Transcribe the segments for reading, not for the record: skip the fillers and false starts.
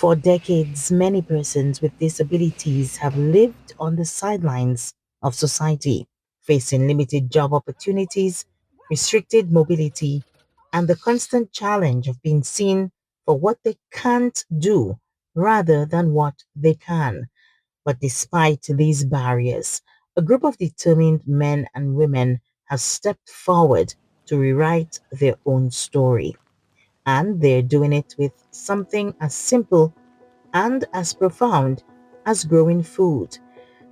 For decades, many persons with disabilities have lived on the sidelines of society, facing limited job opportunities, restricted mobility, and the constant challenge of being seen for what they can't do rather than what they can. But despite these barriers, a group of determined men and women has stepped forward to rewrite their own story. And they're doing it with something as simple and as profound as growing food.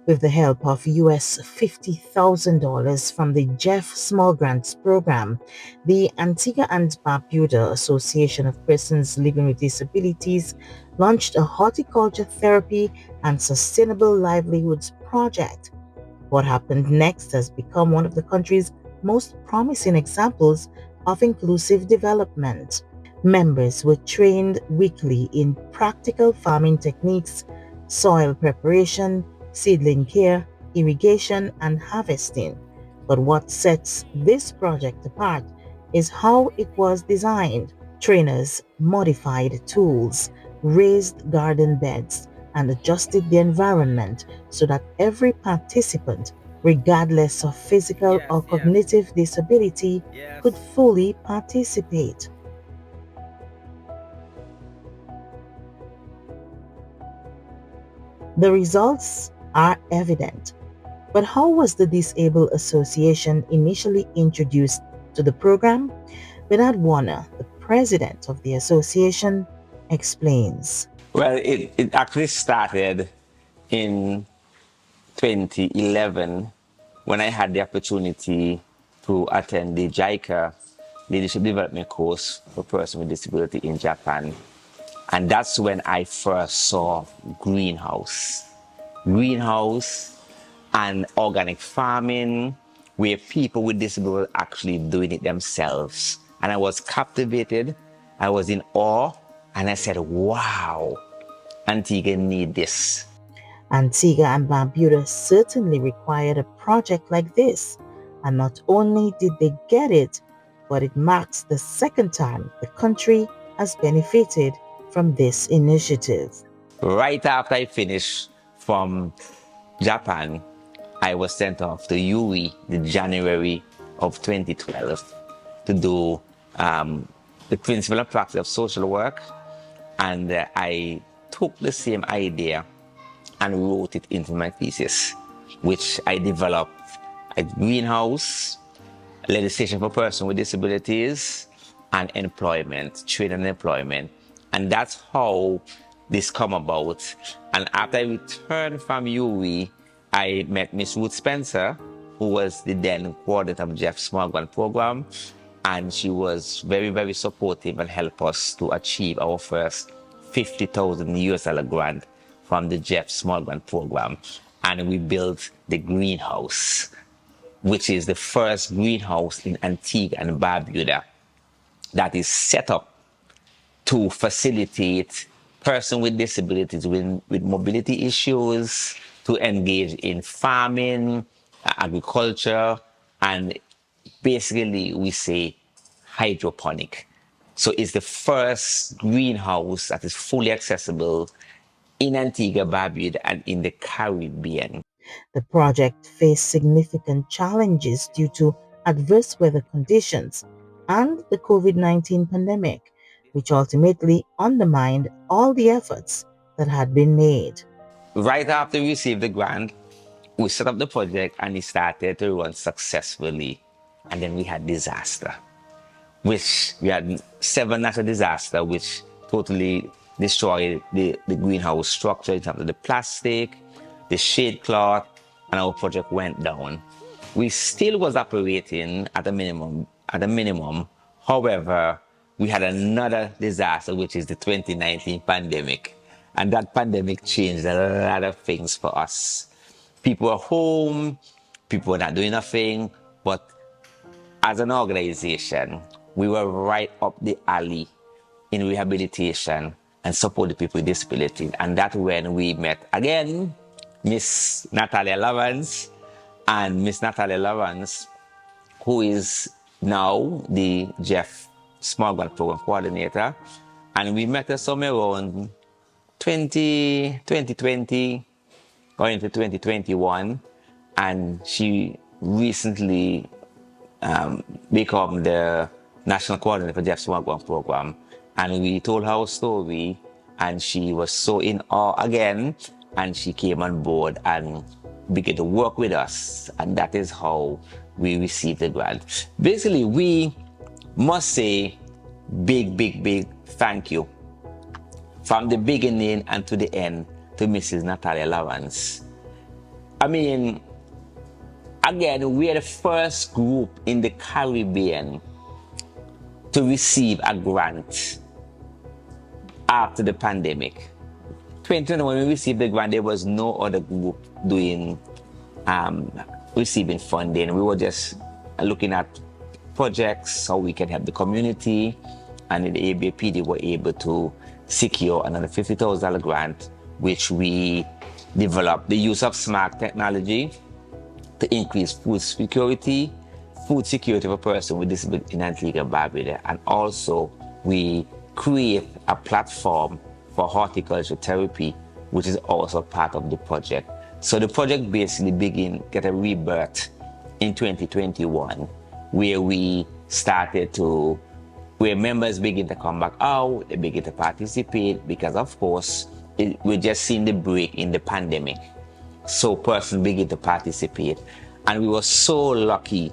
With the help of US $50,000 from the Jeff Small Grants Program, the Antigua and Barbuda Association of Persons Living with Disabilities launched a horticulture therapy and sustainable livelihoods project. What happened next has become one of the country's most promising examples of inclusive development. Members were trained weekly in practical farming techniques, soil preparation, seedling care, irrigation, and harvesting. But what sets this project apart is how it was designed. Trainers modified tools, raised garden beds, and adjusted the environment so that every participant, regardless of physical Yes, or yes, cognitive disability, could yes. fully participate. The results are evident. But how was the Disabled Association initially introduced to the program? Bernard Warner, the president of the association, explains. Well, it actually started in 2011 when I had the opportunity to attend the JICA Leadership Development course for persons with disability in Japan. And that's when I first saw greenhouse. Greenhouse and organic farming, where people with disabilities actually doing it themselves. And I was captivated, I was in awe, and I said, wow, Antigua need this. Antigua and Barbuda certainly required a project like this. And not only did they get it, but it marks the second time the country has benefited from this initiative. Right after I finished from Japan, I was sent off to UE in January of 2012 to do the principle and practice of social work. And I took the same idea and wrote it into my thesis, which I developed a greenhouse, legislation for persons with disabilities, and employment, trade and employment. And that's how this come about. And after I returned from UE, I met Miss Ruth Spencer, who was the then coordinator of Jeff's Small Grant Program. And she was very, very supportive and helped us to achieve our first 50,000 US dollar grant from the Jeff Small Grant Program. And we built the greenhouse, which is the first greenhouse in Antigua and Barbuda that is set up to facilitate persons with disabilities with mobility issues to engage in farming, agriculture, and basically we say hydroponic. So it's the first greenhouse that is fully accessible in Antigua, Barbuda, and in the Caribbean. The project faced significant challenges due to adverse weather conditions and the COVID-19 pandemic, which ultimately undermined all the efforts that had been made. Right after we received the grant, we set up the project and it started to run successfully. And then we had disaster, which we had 7 natural disasters, which totally destroyed the greenhouse structure in terms of the plastic, the shade cloth, and our project went down. We still was operating at a minimum. However, we had another disaster, which is the 2019 pandemic. And that pandemic changed a lot of things for us. People were home, people were not doing nothing, but as an organization, we were right up the alley in rehabilitation and supporting people with disabilities. And that's when we met again Miss Natalia Lawrence, and Miss Natalia Lawrence, who is now the Jeff Small Grant Program Coordinator. And we met her somewhere around 2020 going into 2021, and she recently become the national coordinator for Jeff's Wagwan program. And we told her our story, and she was so in awe again. And she came on board and began to work with us. And that is how we received the grant. Basically, we must say big thank you from the beginning and to the end to Mrs. Natalia Lawrence. I mean, again, we are the first group in the Caribbean to receive a grant after the pandemic. 2020, when we received the grant, there was no other group doing receiving funding. We were just looking at projects, how we can help the community, and in the ABPD were able to secure another $50,000 grant, which we developed the use of smart technology to increase food security of a person with disability in Antigua Barbuda. And also we create a platform for horticulture therapy, which is also part of the project. So the project basically get a rebirth in 2021, where we started to, where members begin to come back out, they begin to participate, because of course, we're just seeing the break in the pandemic. So persons begin to participate. And we were so lucky,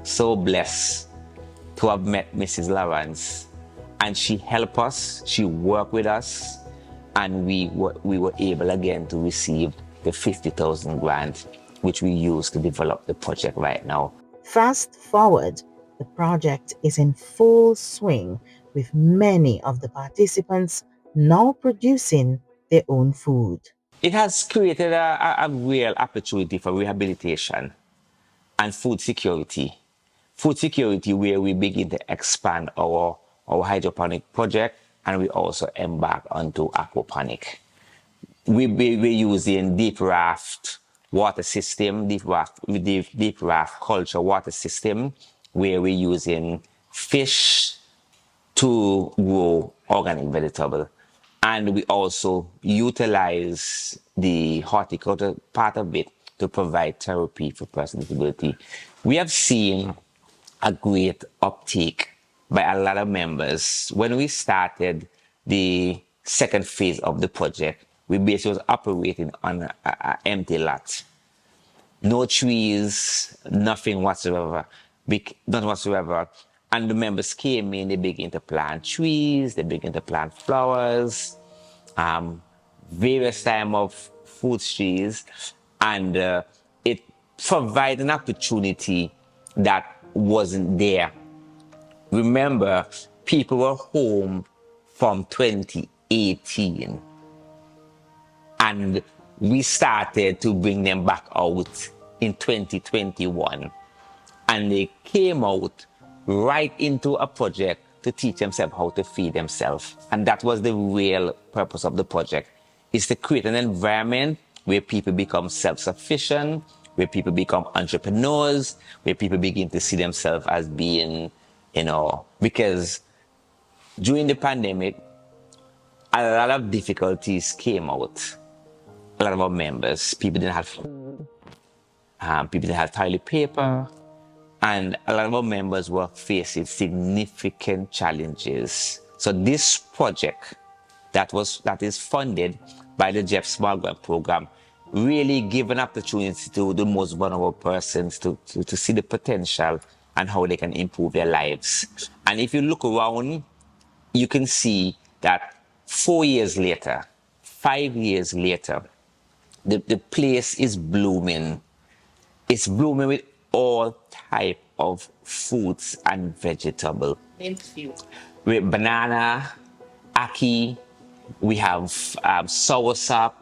so blessed to have met Mrs. Lawrence. And she helped us, she worked with us, and we were able again to receive the 50,000 grant, which we use to develop the project right now. Fast forward, the project is in full swing, with many of the participants now producing their own food. It has created a real opportunity for rehabilitation and food security. Food security, where we begin to expand our hydroponic project, and we also embark onto aquaponic. We're using deep raft water system, deep raft culture water system, where we're using fish to grow organic vegetable. And we also utilize the horticulture part of it to provide therapy for person with disability. We have seen a great uptake by a lot of members. When we started the second phase of the project, we basically was operating on an empty lot. No trees, nothing whatsoever, none whatsoever. And the members came in, they began to plant trees, they began to plant flowers, various type of food trees, and it provided an opportunity that wasn't there. Remember, people were home from 2018, and we started to bring them back out in 2021, and they came out right into a project to teach themselves how to feed themselves. And that was the real purpose of the project, is to create an environment where people become self-sufficient, where people become entrepreneurs, where people begin to see themselves as being, because during the pandemic, a lot of difficulties came out. A lot of our members, people didn't have food, people didn't have toilet paper, and a lot of our members were facing significant challenges. So this project that is funded by the Jeff Small Grant Program really give an opportunity to the most vulnerable persons to see the potential and how they can improve their lives. And if you look around, you can see that 4 years later, 5 years later, the place is blooming. It's blooming with all type of fruits and vegetables. With banana, ackee, we have soursop,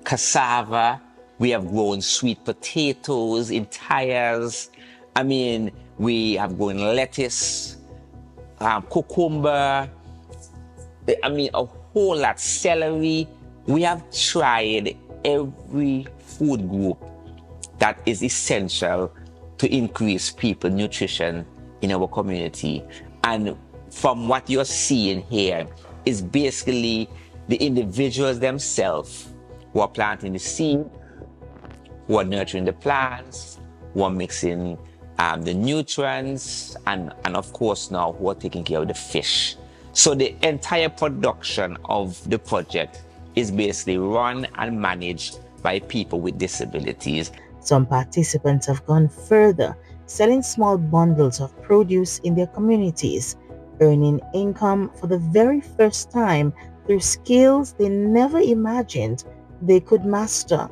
cassava, we have grown sweet potatoes in tires. I mean, we have grown lettuce, cucumber, I mean, a whole lot, celery. We have tried every food group that is essential to increase people nutrition in our community. And from what you're seeing here is basically the individuals themselves who are planting the seed, who are nurturing the plants, who are mixing the nutrients, and of course now who are taking care of the fish. So the entire production of the project is basically run and managed by people with disabilities. Some participants have gone further, selling small bundles of produce in their communities, earning income for the very first time through skills they never imagined they could master.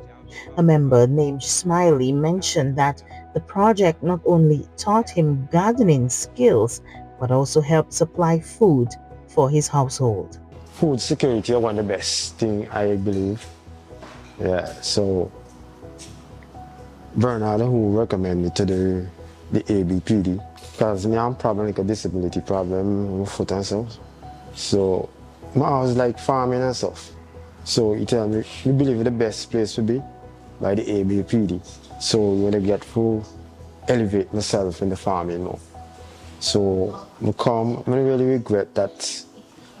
A member named Smiley mentioned that the project not only taught him gardening skills, but also helped supply food for his household. Food security is one of the best thing I believe. Yeah, so Bernard who recommended to the ABPD because me have problem like a disability problem with foot and stuff. So I was like farming and stuff. So he tell me we believe the best place to be by the ABPD. So when I get full elevate myself in the farming more. So I really regret that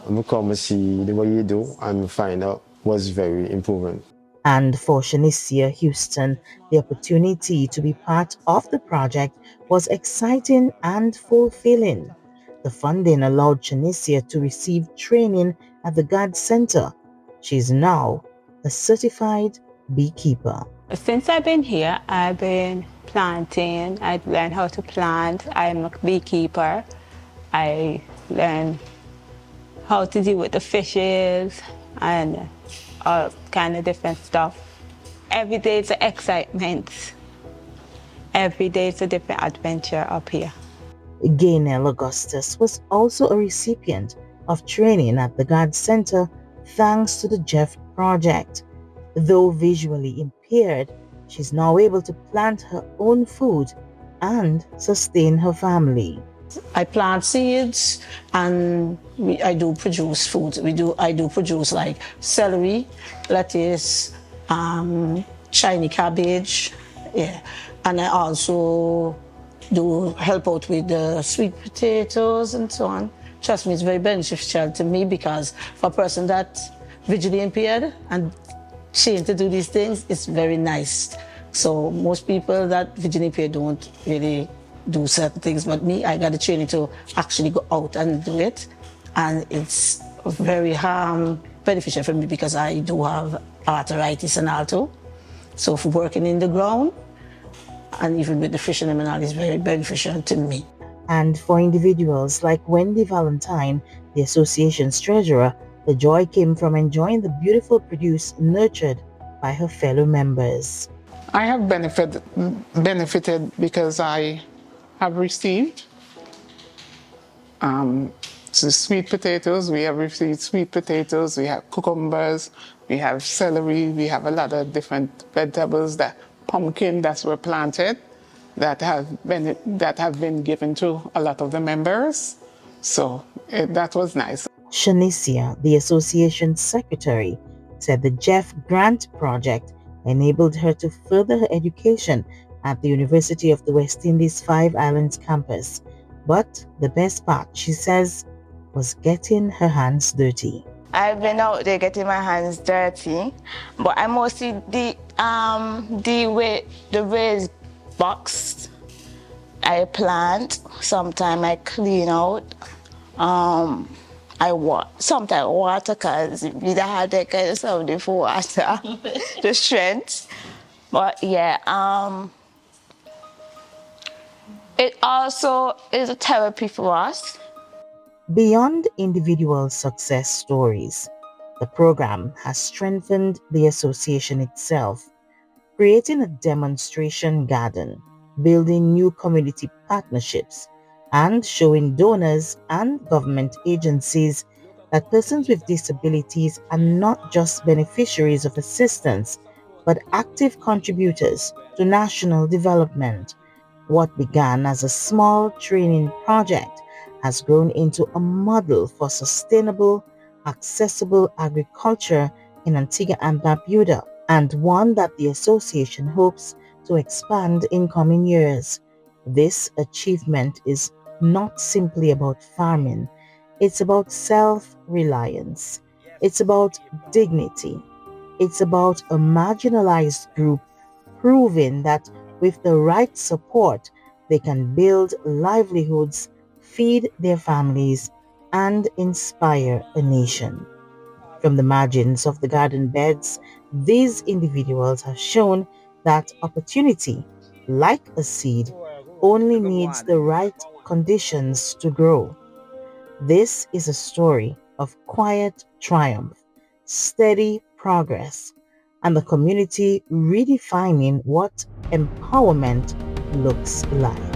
I come and see the way you do and find out was very improving. And for Shanicia Houston, the opportunity to be part of the project was exciting and fulfilling. The funding allowed Shanicia to receive training at the Guard Center. She is now a certified beekeeper. Since I've been here, I've been planting. I've learned how to plant. I'm a beekeeper. I learned how to deal with the fishes and all kind of different stuff. Every day it's an excitement. Every day it's a different adventure up here. Gaynell Augustus was also a recipient of training at the Guard Center thanks to the Jeff Project. Though visually impaired, she's now able to plant her own food and sustain her family. I plant seeds and I do produce food. I do produce like celery, lettuce, shiny cabbage, yeah. And I also do help out with the sweet potatoes and so on. Trust me, it's very beneficial to me because for a person that's visually impaired and trained to do these things, it's very nice. So most people that visually impaired don't really do certain things, but me, I got the training to actually go out and do it. And it's very beneficial for me because I do have arthritis and all too. So for working in the ground and even with the fishing and all is very beneficial to me. And for individuals like Wendy Valentine, the association's treasurer, the joy came from enjoying the beautiful produce nurtured by her fellow members. I have benefited because I have received so sweet potatoes. We have received sweet potatoes, we have cucumbers, we have celery, we have a lot of different vegetables, that pumpkin that were planted that have been given to a lot of the members. So that was nice. Shanicia, the association's secretary, said the Jeff Grant Project enabled her to further her education at the University of the West Indies Five Islands campus. But the best part, she says, was getting her hands dirty. I've been out there getting my hands dirty, but I mostly deal with the raised box. I plant, sometimes I clean out. Sometimes water because we don't have that kind of something for water, the strength. But yeah, it also is a therapy for us. Beyond individual success stories, the program has strengthened the association itself, creating a demonstration garden, building new community partnerships, and showing donors and government agencies that persons with disabilities are not just beneficiaries of assistance, but active contributors to national development. What began as a small training project has grown into a model for sustainable, accessible agriculture in Antigua and Barbuda, and one that the association hopes to expand in coming years. This achievement is not simply about farming, it's about self-reliance. It's about dignity. It's about a marginalized group proving that with the right support, they can build livelihoods, feed their families, and inspire a nation. From the margins of the garden beds, these individuals have shown that opportunity, like a seed, only needs the right conditions to grow. This is a story of quiet triumph, steady progress, and the community redefining what empowerment looks like.